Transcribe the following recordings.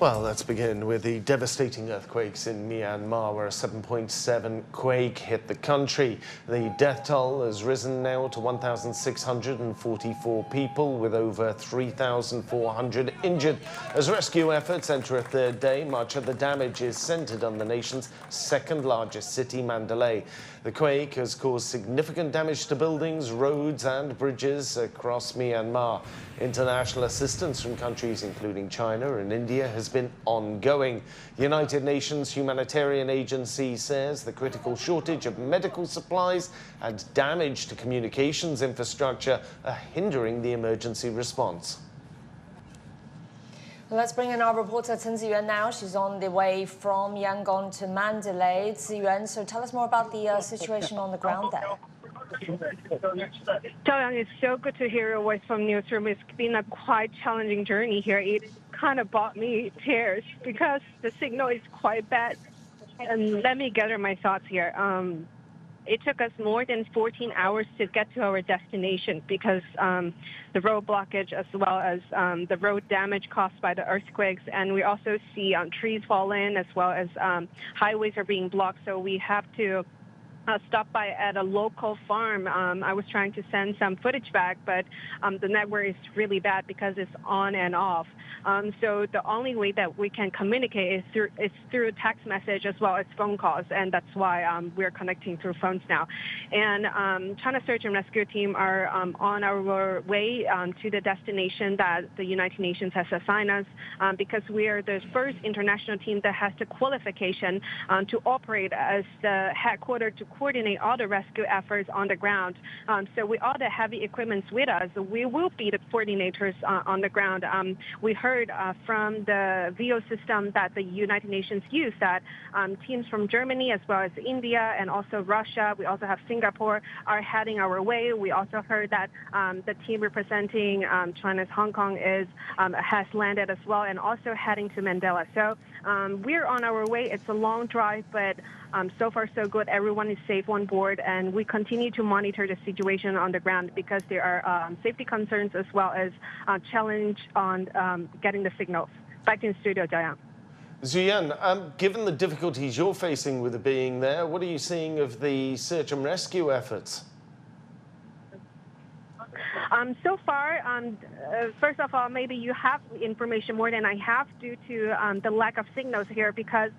Well, let's begin with the devastating earthquakes in Myanmar, where a 7.7 quake hit the country. The death toll has risen now to 1,644 people, with over 3,400 injured. As rescue efforts enter a third day, much of the damage is centered on the nation's second largest city, Mandalay. The quake has caused significant damage to buildings, roads and bridges across Myanmar. International assistance from countries including China and India has been ongoing. The United Nations Humanitarian Agency says the critical shortage of medical supplies and damage to communications infrastructure are hindering the emergency response. Let's bring in our reporter Cen Ziyuan now. She's on the way from Yangon to Mandalay. Ziyuan, so tell us more about the situation on the ground there. Ziyuan, it's so good to hear your voice from newsroom. It's been a quite challenging journey here. It kind of brought me tears because the signal is quite bad. And let me gather my thoughts here. It took us more than 14 hours to get to our destination because the road blockage as well as the road damage caused by the earthquakes. And we also see trees fall in as well as highways are being blocked. So we have to stop by at a local farm. I was trying to send some footage back, but the network is really bad because it's on and off. So the only way that we can communicate is through text message as well as phone calls, and that's why we're connecting through phones now. And China Search and Rescue Team are on our way to the destination that the United Nations has assigned us because we are the first international team that has the qualification to operate as the headquarters to coordinate all the rescue efforts on the ground. So with all the heavy equipment with us, we will be the coordinators on the ground. We heard from the VO system that the United Nations use that teams from Germany as well as India and also Russia, we also have Singapore, are heading our way. We also heard that the team representing China's Hong Kong has landed as well and also heading to Mandalay. So we're on our way. It's a long drive, but so far so good. Everyone is safe on board, and we continue to monitor the situation on the ground because there are safety concerns as well as challenge on getting the signals. Back in the studio, Ziyuan. Ziyuan, given the difficulties you're facing with being there, what are you seeing of the search and rescue efforts? So far, first of all, maybe you have information more than I have due to the lack of signals here because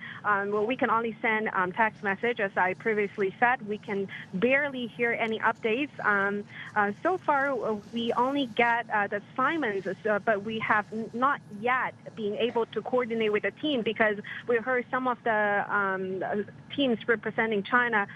we can only send text message. As I previously said, we can barely hear any updates. So far, we only get the assignments, but we have not yet been able to coordinate with the team because we heard some of the teams representing China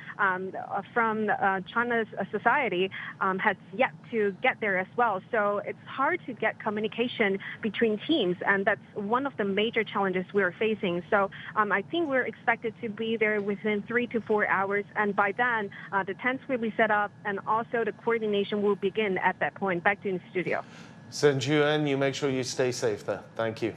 from China's society has yet to get there as well. So it's hard to get communication between teams, and that's one of the major challenges we're facing. So I think we're expected to be there within 3 to 4 hours, and by then the tents will be set up and also the coordination will begin at that point. Back to the studio. Cen Ziyuan, you make sure you stay safe there. Thank you.